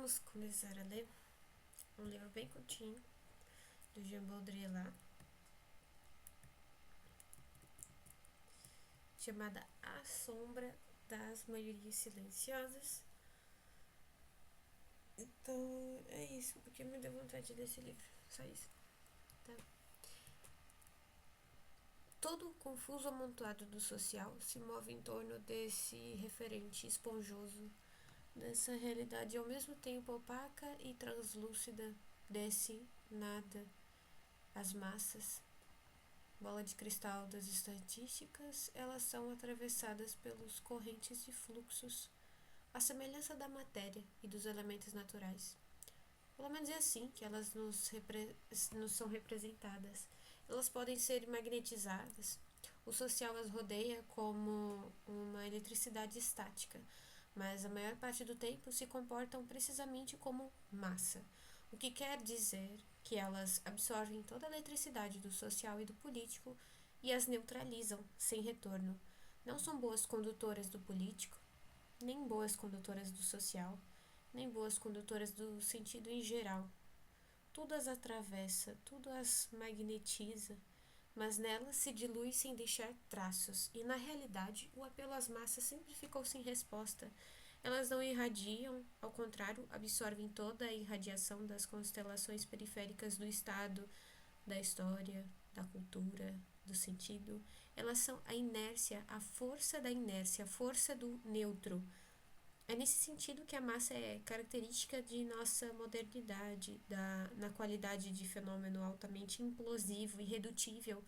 Vamos começar a ler um livro bem curtinho do Jean Baudrillard, chamada A Sombra das Maiorias Silenciosas. Então é isso, porque me deu vontade de ler esse livro, só isso, tá? Todo o confuso amontoado do social se move em torno desse referente esponjoso, dessa realidade ao mesmo tempo opaca e translúcida, desse nada. As massas, bola de cristal das estatísticas, elas são atravessadas pelos correntes de fluxos, à semelhança da matéria e dos elementos naturais. Pelo menos é assim que elas nos são representadas. Elas podem ser magnetizadas. O social as rodeia como uma eletricidade estática, mas a maior parte do tempo se comportam precisamente como massa, o que quer dizer que elas absorvem toda a eletricidade do social e do político e as neutralizam sem retorno. Não são boas condutoras do político, nem boas condutoras do social, nem boas condutoras do sentido em geral. Tudo as atravessa, tudo as magnetiza, mas nelas se dilui sem deixar traços, e na realidade o apelo às massas sempre ficou sem resposta. Elas não irradiam, ao contrário, absorvem toda a irradiação das constelações periféricas do Estado, da história, da cultura, do sentido. Elas são a inércia, a força da inércia, a força do neutro. É nesse sentido que a massa é característica de nossa modernidade, na qualidade de fenômeno altamente implosivo, irredutível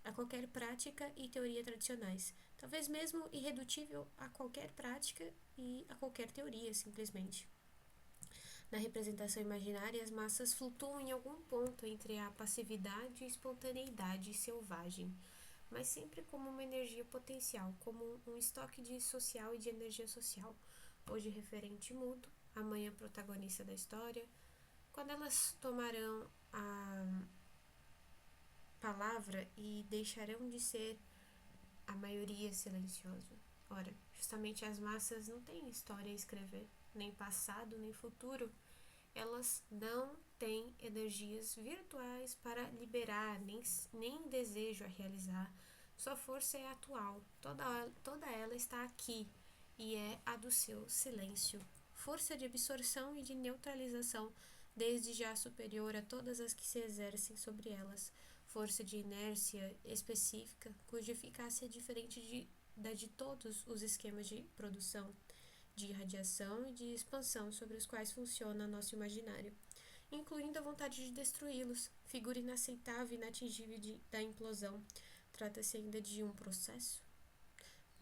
a qualquer prática e teoria tradicionais, talvez mesmo irredutível a qualquer prática e a qualquer teoria, simplesmente. Na representação imaginária, as massas flutuam em algum ponto entre a passividade e a espontaneidade selvagem, mas sempre como uma energia potencial, como um estoque de social e de energia social, hoje referente mudo, amanhã protagonista da história. Quando elas tomarão a palavra e deixarão de ser a maioria silenciosa. Ora, justamente as massas não têm história a escrever, nem passado, nem futuro. Elas não têm energias virtuais para liberar, nem desejo a realizar. Sua força é atual, toda ela está aqui, e é a do seu silêncio. Força de absorção e de neutralização, desde já superior a todas as que se exercem sobre elas. Força de inércia específica, cuja eficácia é diferente da de todos os esquemas de produção, de irradiação e de expansão sobre os quais funciona nosso imaginário, incluindo a vontade de destruí-los, figura inaceitável e inatingível da implosão. Trata-se ainda de um processo,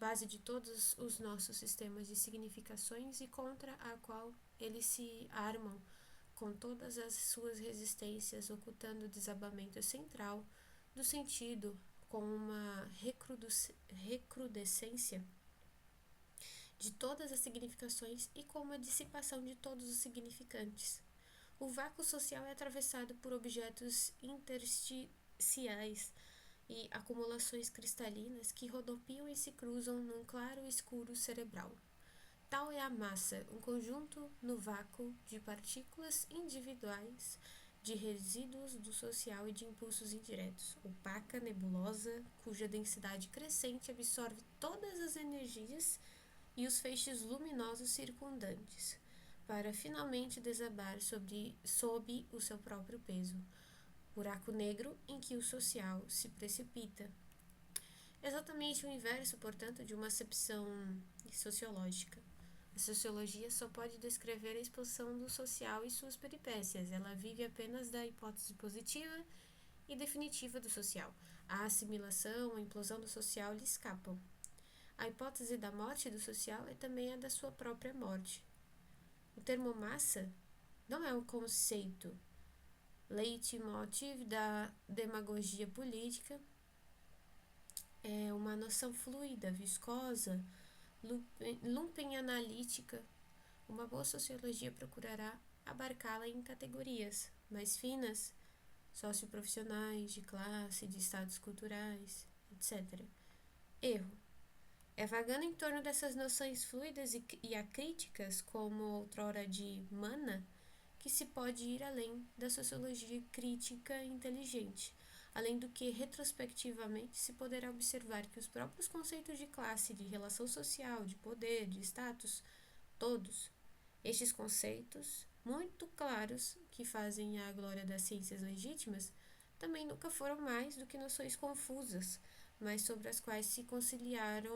base de todos os nossos sistemas de significações e contra a qual eles se armam com todas as suas resistências, ocultando o desabamento central do sentido com uma recrudescência de todas as significações e com uma dissipação de todos os significantes. O vácuo social é atravessado por objetos intersticiais e acumulações cristalinas que rodopiam e se cruzam num claro escuro cerebral. Tal é a massa, um conjunto no vácuo de partículas individuais, de resíduos do social e de impulsos indiretos, opaca, nebulosa, cuja densidade crescente absorve todas as energias e os feixes luminosos circundantes, para finalmente desabar sob o seu próprio peso. Buraco negro em que o social se precipita. Exatamente o inverso, portanto, de uma acepção sociológica. A sociologia só pode descrever a expansão do social e suas peripécias. Ela vive apenas da hipótese positiva e definitiva do social. A assimilação, a implosão do social lhe escapam. A hipótese da morte do social é também a da sua própria morte. O termo massa não é um conceito leitmotiv da demagogia política, é uma noção fluida, viscosa, lumpenanalítica. Uma boa sociologia procurará abarcá-la em categorias mais finas, socioprofissionais, de classe, de estados culturais, etc. Erro. É vagando em torno dessas noções fluidas e acríticas, como outrora de mana, que se pode ir além da sociologia crítica inteligente, além do que retrospectivamente se poderá observar que os próprios conceitos de classe, de relação social, de poder, de status, todos estes conceitos, muito claros, que fazem a glória das ciências legítimas, também nunca foram mais do que noções confusas, mas sobre as quais se conciliaram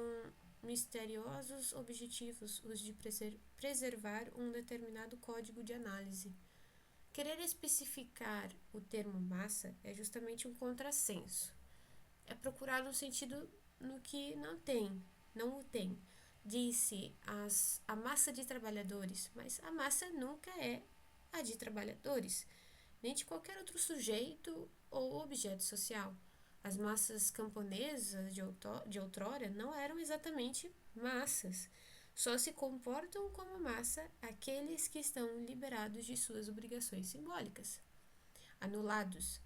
misteriosos objetivos, os de preservar um determinado código de análise. Querer especificar o termo massa é justamente um contrassenso. É procurar um sentido no que não o tem. Disse a massa de trabalhadores, mas a massa nunca é a de trabalhadores, nem de qualquer outro sujeito ou objeto social. As massas camponesas de outrora não eram exatamente massas. Só se comportam como massa aqueles que estão liberados de suas obrigações simbólicas, anulados,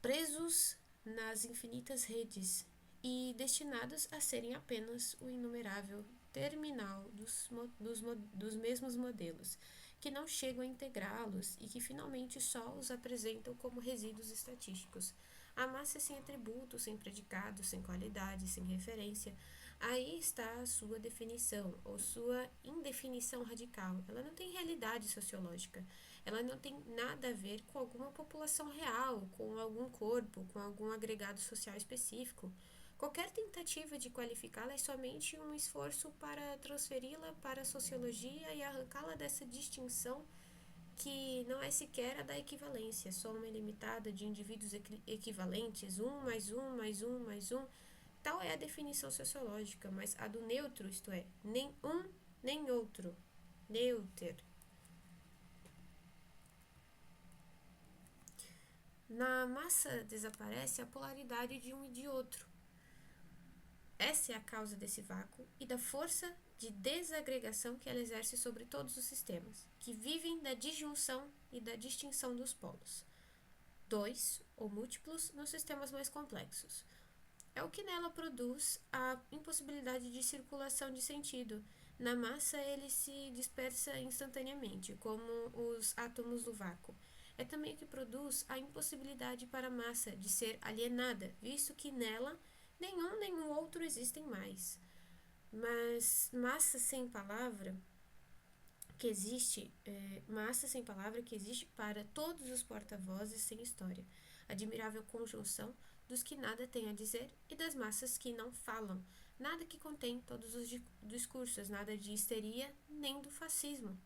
presos nas infinitas redes e destinados a serem apenas o inumerável terminal dos mesmos modelos, que não chegam a integrá-los e que finalmente só os apresentam como resíduos estatísticos. A massa é sem atributo, sem predicado, sem qualidade, sem referência. Aí está a sua definição, ou sua indefinição radical. Ela não tem realidade sociológica. Ela não tem nada a ver com alguma população real, com algum corpo, com algum agregado social específico. Qualquer tentativa de qualificá-la é somente um esforço para transferi-la para a sociologia e arrancá-la dessa distinção que não é sequer a da equivalência, soma ilimitada de indivíduos equivalentes, um mais um mais um mais um. Tal é a definição sociológica, mas a do neutro, isto é, nem um nem outro. Neuter. Na massa desaparece a polaridade de um e de outro. Essa é a causa desse vácuo e da força de desagregação que ela exerce sobre todos os sistemas, que vivem da disjunção e da distinção dos polos. Dois ou múltiplos nos sistemas mais complexos. É o que nela produz a impossibilidade de circulação de sentido. Na massa ele se dispersa instantaneamente, como os átomos do vácuo. É também o que produz a impossibilidade para a massa de ser alienada, visto que nela nenhum nem o outro existem mais. Mas massa sem palavra que existe para todos os porta-vozes sem história. Admirável conjunção dos que nada têm a dizer e das massas que não falam, nada que contém todos os discursos, nada de histeria nem do fascismo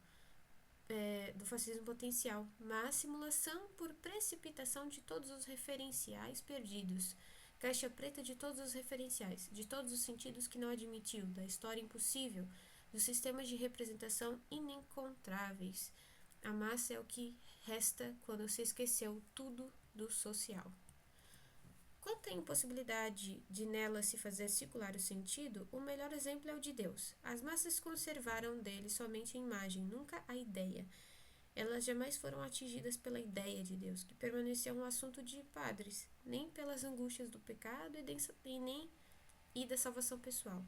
potencial, mas simulação por precipitação de todos os referenciais perdidos, caixa preta de todos os referenciais, de todos os sentidos que não admitiu, da história impossível, dos sistemas de representação inencontráveis. A massa é o que resta quando se esqueceu tudo do social. Quanto à impossibilidade de nela se fazer circular o sentido, o melhor exemplo é o de Deus. As massas conservaram dele somente a imagem, nunca a ideia. Elas jamais foram atingidas pela ideia de Deus, que permaneceu um assunto de padres, nem pelas angústias do pecado e da salvação pessoal.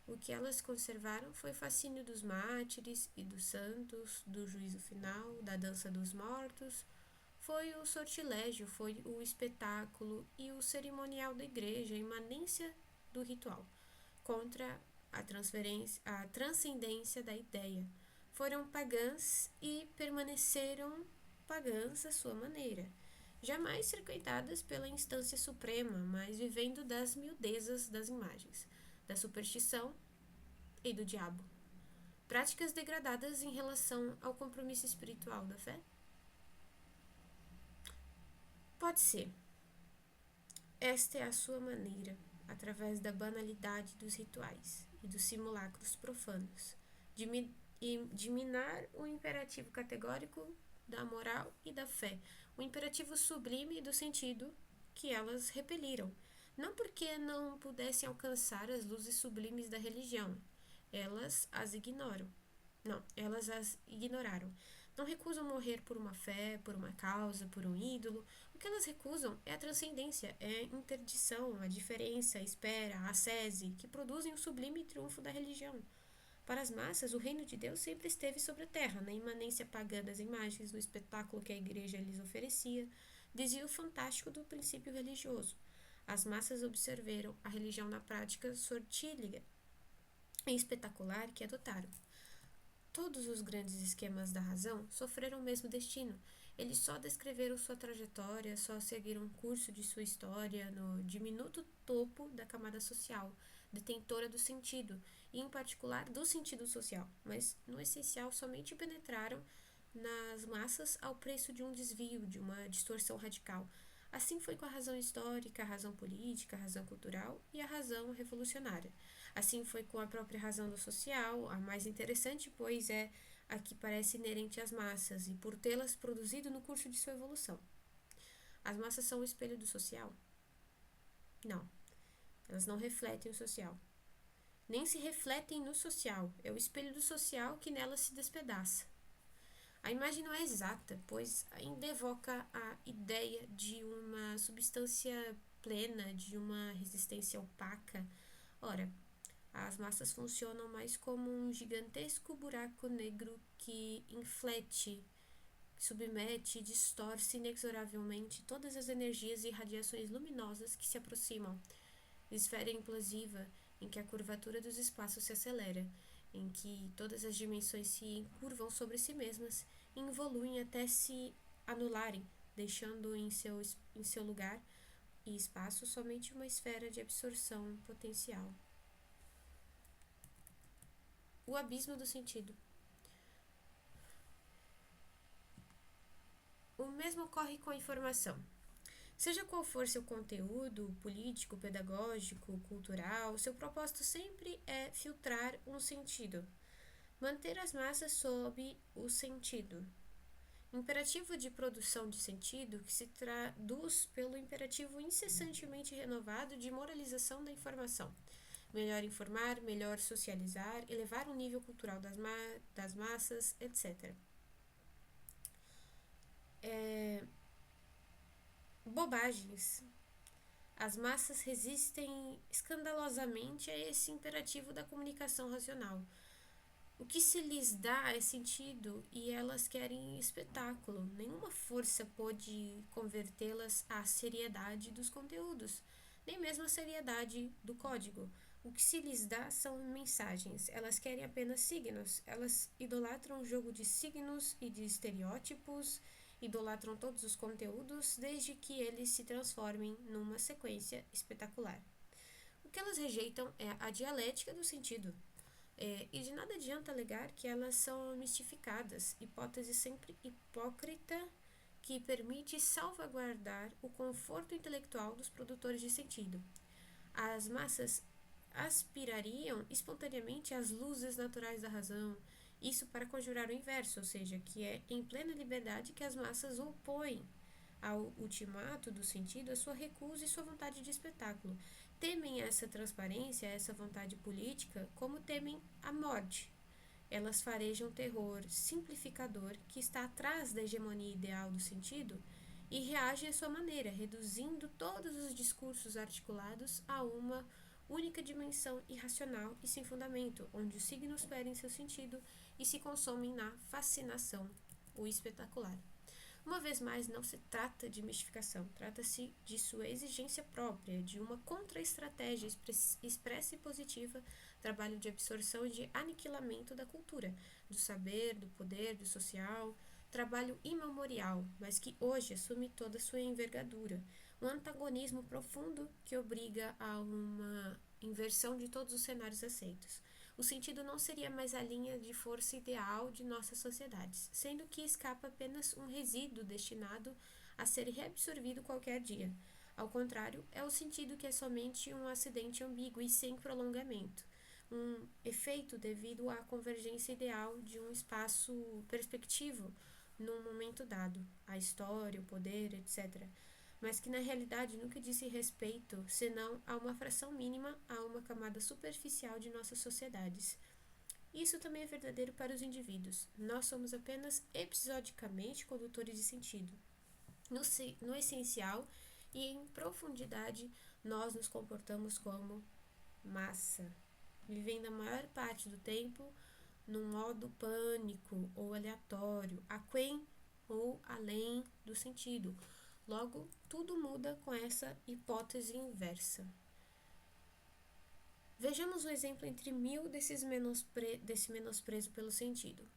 O que elas conservaram foi o fascínio dos mártires e dos santos, do juízo final, da dança dos mortos. Foi o sortilégio, foi o espetáculo e o cerimonial da igreja, a imanência do ritual, contra a transcendência da ideia. Foram pagãs e permaneceram pagãs à sua maneira, jamais frequentadas pela instância suprema, mas vivendo das miudezas das imagens, da superstição e do diabo. Práticas degradadas em relação ao compromisso espiritual da fé? Pode ser. Esta é a sua maneira, através da banalidade dos rituais e dos simulacros profanos, de minar o imperativo categórico da moral e da fé, o imperativo sublime do sentido que elas repeliram, não porque não pudessem alcançar as luzes sublimes da religião, elas as ignoraram. Não recusam morrer por uma fé, por uma causa, por um ídolo. O que elas recusam é a transcendência, é a interdição, a diferença, a espera, a ascese, que produzem o sublime triunfo da religião. Para as massas, o reino de Deus sempre esteve sobre a terra, na imanência pagã das imagens, no espetáculo que a igreja lhes oferecia, desvio fantástico do princípio religioso. As massas observaram a religião na prática sortílega e espetacular que adotaram. Todos os grandes esquemas da razão sofreram o mesmo destino. Eles só descreveram sua trajetória, só seguiram o curso de sua história no diminuto topo da camada social, detentora do sentido, e em particular do sentido social, mas no essencial somente penetraram nas massas ao preço de um desvio, de uma distorção radical. Assim foi com a razão histórica, a razão política, a razão cultural e a razão revolucionária. Assim foi com a própria razão do social, a mais interessante, pois é a que parece inerente às massas e por tê-las produzido no curso de sua evolução. As massas são o espelho do social? Não, elas não refletem o social. Nem se refletem no social, é o espelho do social que nela se despedaça. A imagem não é exata, pois ainda evoca a ideia de uma substância plena, de uma resistência opaca. Ora, as massas funcionam mais como um gigantesco buraco negro que inflete, submete e distorce inexoravelmente todas as energias e radiações luminosas que se aproximam. Esfera implosiva em que a curvatura dos espaços se acelera, em que todas as dimensões se encurvam sobre si mesmas e evoluem até se anularem, deixando em seu lugar e espaço somente uma esfera de absorção potencial. O abismo do sentido. O mesmo ocorre com a informação. Seja qual for seu conteúdo, político, pedagógico, cultural, seu propósito sempre é filtrar um sentido, manter as massas sob o sentido. Imperativo de produção de sentido que se traduz pelo imperativo incessantemente renovado de moralização da informação. Melhor informar, melhor socializar, elevar o nível cultural das massas, etc. Bobagens. As massas resistem escandalosamente a esse imperativo da comunicação racional. O que se lhes dá é sentido e elas querem espetáculo. Nenhuma força pode convertê-las à seriedade dos conteúdos, nem mesmo a seriedade do código. O que se lhes dá são mensagens. Elas querem apenas signos. Elas idolatram o jogo de signos e de estereótipos, idolatram todos os conteúdos desde que eles se transformem numa sequência espetacular. O que elas rejeitam é a dialética do sentido. E de nada adianta alegar que elas são mistificadas, hipótese sempre hipócrita que permite salvaguardar o conforto intelectual dos produtores de sentido. As massas aspirariam espontaneamente às luzes naturais da razão, isso para conjurar o inverso, ou seja, que é em plena liberdade que as massas opõem ao ultimato do sentido a sua recusa e sua vontade de espetáculo. Temem essa transparência, essa vontade política, como temem a morte. Elas farejam terror simplificador que está atrás da hegemonia ideal do sentido e reagem à sua maneira, reduzindo todos os discursos articulados a uma única dimensão irracional e sem fundamento, onde os signos perdem seu sentido e se consomem na fascinação, o espetacular. Uma vez mais, não se trata de mistificação, trata-se de sua exigência própria, de uma contra-estratégia expressa e positiva, trabalho de absorção e de aniquilamento da cultura, do saber, do poder, do social, trabalho imemorial, mas que hoje assume toda a sua envergadura, um antagonismo profundo que obriga a uma inversão de todos os cenários aceitos. O sentido não seria mais a linha de força ideal de nossas sociedades, sendo que escapa apenas um resíduo destinado a ser reabsorvido qualquer dia. Ao contrário, é o sentido que é somente um acidente ambíguo e sem prolongamento, um efeito devido à convergência ideal de um espaço perspectivo num momento dado, a história, o poder, etc., mas que na realidade nunca disse respeito senão a uma fração mínima, a uma camada superficial de nossas sociedades. Isso também é verdadeiro para os indivíduos. Nós somos apenas episodicamente condutores de sentido. No essencial e em profundidade, nós nos comportamos como massa, vivendo a maior parte do tempo num modo pânico ou aleatório, aquém ou além do sentido. Logo, tudo muda com essa hipótese inversa. Vejamos um exemplo entre mil desse menosprezo pelo sentido.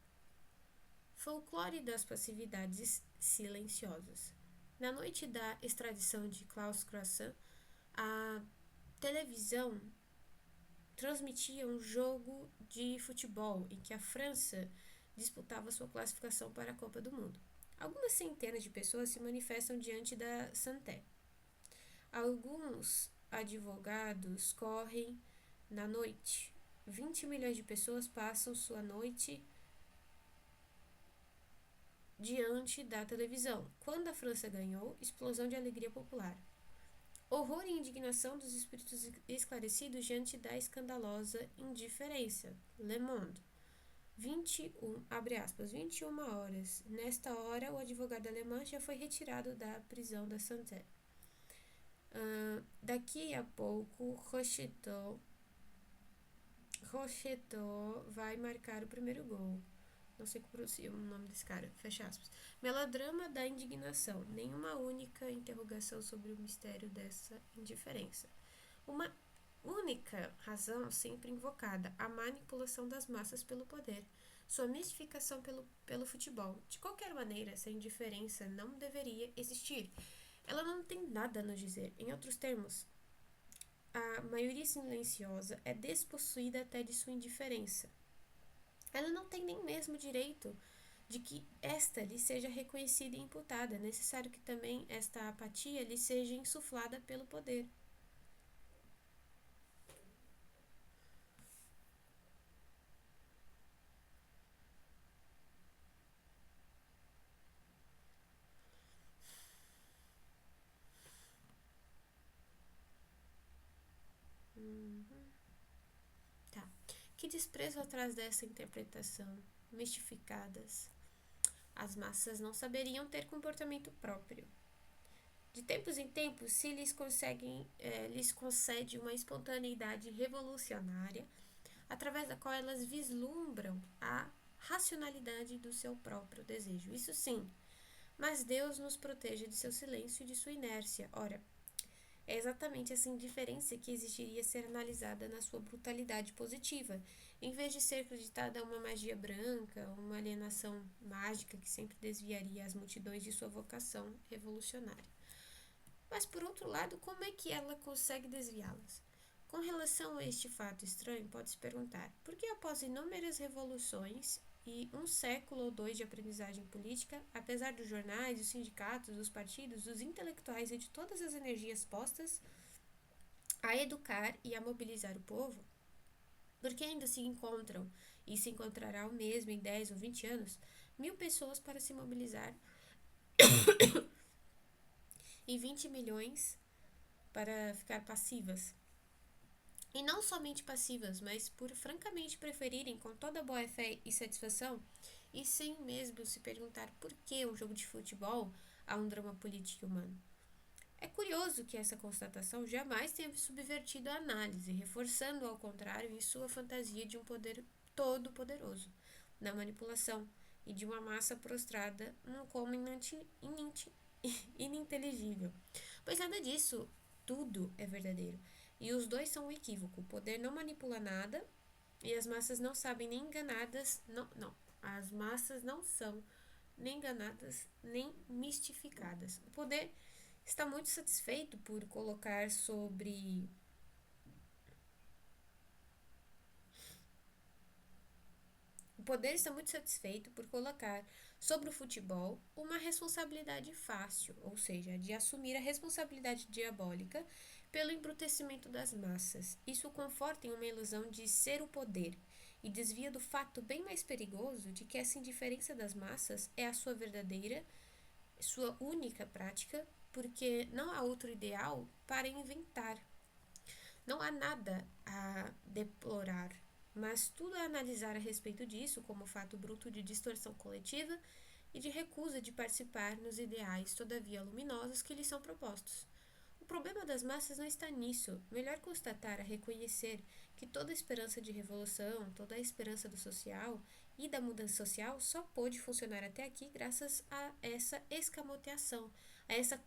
Folclore das passividades silenciosas. Na noite da extradição de Klaus Croissant, a televisão transmitia um jogo de futebol em que a França disputava sua classificação para a Copa do Mundo. Algumas centenas de pessoas se manifestam diante da Santé. Alguns advogados correm na noite. 20 milhões de pessoas passam sua noite diante da televisão. Quando a França ganhou, explosão de alegria popular. Horror e indignação dos espíritos esclarecidos diante da escandalosa indiferença. Le Monde. 21 horas. Nesta hora, o advogado alemão já foi retirado da prisão da Santé. Daqui a pouco, Rocheteau vai marcar o primeiro gol. Não sei como pronuncia o nome desse cara, fecha aspas. Melodrama da indignação. Nenhuma única interrogação sobre o mistério dessa indiferença. Uma única razão sempre invocada, a manipulação das massas pelo poder. Sua mistificação pelo futebol. De qualquer maneira, essa indiferença não deveria existir. Ela não tem nada a nos dizer. Em outros termos, a maioria silenciosa é despossuída até de sua indiferença. Ela não tem nem mesmo direito de que esta lhe seja reconhecida e imputada. É necessário que também esta apatia lhe seja insuflada pelo poder. Tá. Que desprezo atrás dessa interpretação. Mistificadas. As massas não saberiam ter comportamento próprio. De tempos em tempos, se lhes concede uma espontaneidade revolucionária, através da qual elas vislumbram a racionalidade do seu próprio desejo. Isso sim, mas Deus nos proteja de seu silêncio e de sua inércia. Ora, é exatamente essa indiferença que exigiria ser analisada na sua brutalidade positiva, em vez de ser acreditada a uma magia branca, uma alienação mágica que sempre desviaria as multidões de sua vocação revolucionária. Mas, por outro lado, como é que ela consegue desviá-las? Com relação a este fato estranho, pode-se perguntar, por que após inúmeras revoluções e um século ou dois de aprendizagem política, apesar dos jornais, dos sindicatos, dos partidos, dos intelectuais e de todas as energias postas a educar e a mobilizar o povo, porque ainda se encontram e se encontrará o mesmo em 10 ou 20 anos, 1.000 pessoas para se mobilizar e 20 milhões para ficar passivas. E não somente passivas, mas por francamente preferirem, com toda boa fé e satisfação, e sem mesmo se perguntar por que um jogo de futebol há um drama político e humano. É curioso que essa constatação jamais tenha subvertido a análise, reforçando ao contrário em sua fantasia de um poder todo-poderoso, na manipulação, e de uma massa prostrada num como ininteligível. Pois nada disso, tudo é verdadeiro. E os dois são um equívoco. O poder não manipula nada e as massas não sabem nem enganadas. Não. As massas não são nem enganadas nem mistificadas. O poder está muito satisfeito por colocar sobre o futebol uma responsabilidade fácil, ou seja, de assumir a responsabilidade diabólica pelo embrutecimento das massas. Isso o conforta em uma ilusão de ser o poder e desvia do fato bem mais perigoso de que essa indiferença das massas é a sua verdadeira, sua única prática, porque não há outro ideal para inventar. Não há nada a deplorar, mas tudo a analisar a respeito disso como fato bruto de distorção coletiva e de recusa de participar nos ideais, todavia luminosos, que lhes são propostos. O problema das massas não está nisso. Melhor constatar a reconhecer que toda a esperança de revolução, toda a esperança do social e da mudança social só pôde funcionar até aqui graças a essa escamoteação, a essa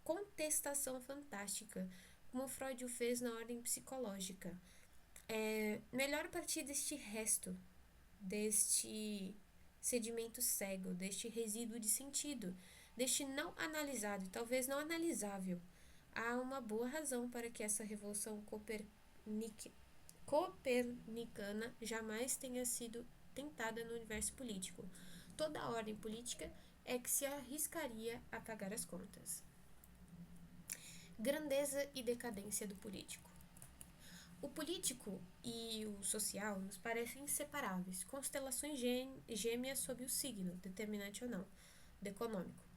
contestação fantástica, como Freud o fez na ordem psicológica. Melhor partir deste resto, deste sedimento cego, deste resíduo de sentido, deste não analisado e talvez não analisável. Há uma boa razão para que essa revolução copernicana jamais tenha sido tentada no universo político. Toda a ordem política é que se arriscaria a pagar as contas. Grandeza e decadência do político. O político e o social nos parecem inseparáveis, constelações gêmeas sob o signo, determinante ou não, do econômico.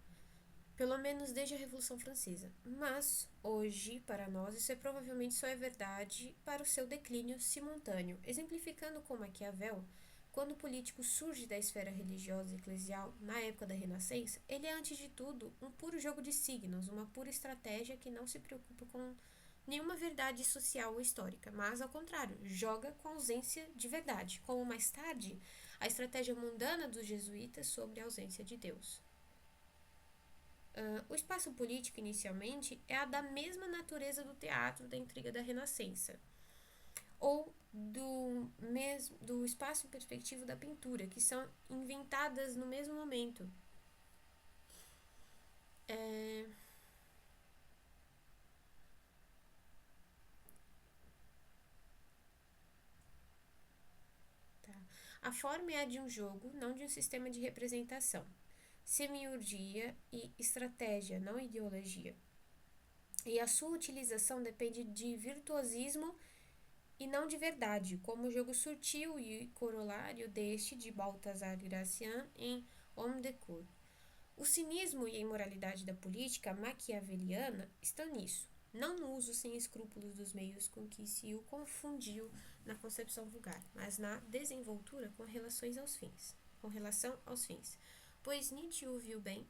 Pelo menos desde a Revolução Francesa. Mas, hoje, para nós, isso provavelmente só é verdade para o seu declínio simultâneo, exemplificando com Maquiavel. Quando o político surge da esfera religiosa e eclesial na época da Renascença, ele é, antes de tudo, um puro jogo de signos, uma pura estratégia que não se preocupa com nenhuma verdade social ou histórica, mas, ao contrário, joga com ausência de verdade, como mais tarde a estratégia mundana dos jesuítas sobre a ausência de Deus. O espaço político, inicialmente, é a da mesma natureza do teatro da intriga da Renascença, ou do espaço perspectivo da pintura, que são inventadas no mesmo momento. A forma é a de um jogo, não de um sistema de representação. Semiurgia e estratégia, não ideologia. E a sua utilização depende de virtuosismo e não de verdade, como o jogo sutil e corolário deste de Balthazar Gracian em Homme de Cour. O cinismo e a imoralidade da política maquiaveliana estão nisso, não no uso sem escrúpulos dos meios com que se o confundiu na concepção vulgar, mas na desenvoltura com relação aos fins. Pois Nietzsche o viu bem,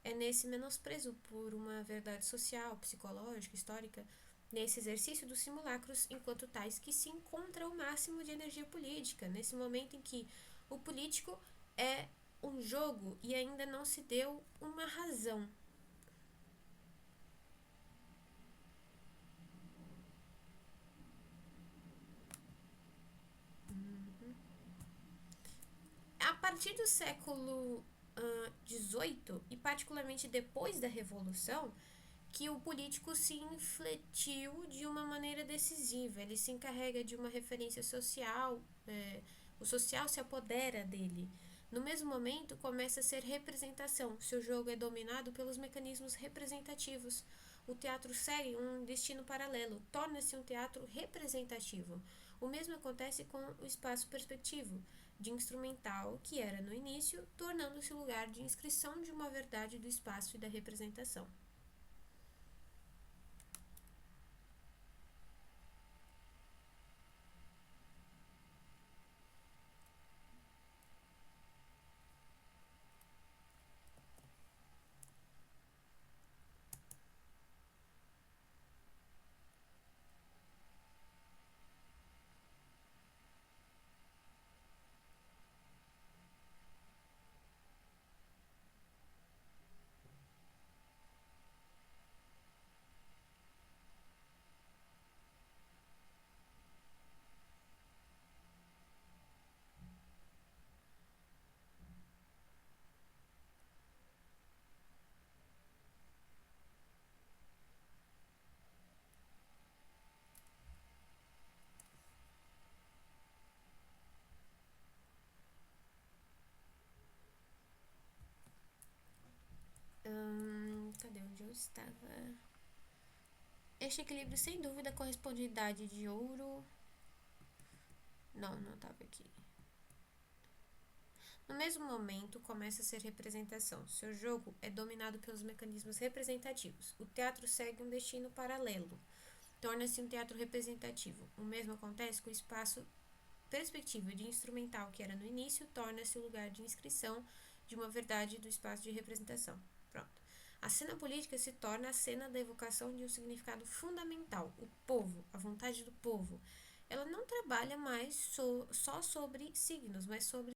é nesse menosprezo por uma verdade social, psicológica, histórica, nesse exercício dos simulacros enquanto tais que se encontra o máximo de energia política, nesse momento em que o político é um jogo e ainda não se deu uma razão. A partir do século XVIII, e particularmente depois da Revolução, que o político se infletiu de uma maneira decisiva. Ele se encarrega de uma referência social, o social se apodera dele. No mesmo momento, começa a ser representação. Seu jogo é dominado pelos mecanismos representativos. O teatro segue um destino paralelo, torna-se um teatro representativo. O mesmo acontece com o espaço perspectivo, de instrumental, que era no início, tornando-se lugar de inscrição de uma verdade do espaço e da representação. Cadê onde eu estava? Este equilíbrio sem dúvida corresponde à idade de ouro. Não estava aqui. No mesmo momento, começa a ser representação. Seu jogo é dominado pelos mecanismos representativos. O teatro segue um destino paralelo. Torna-se um teatro representativo. O mesmo acontece com o espaço perspectiva de instrumental que era no início, torna-se o lugar de inscrição de uma verdade do espaço de representação. Pronto. A cena política se torna a cena da evocação de um significado fundamental, o povo, a vontade do povo. Ela não trabalha mais só sobre signos, mas sobre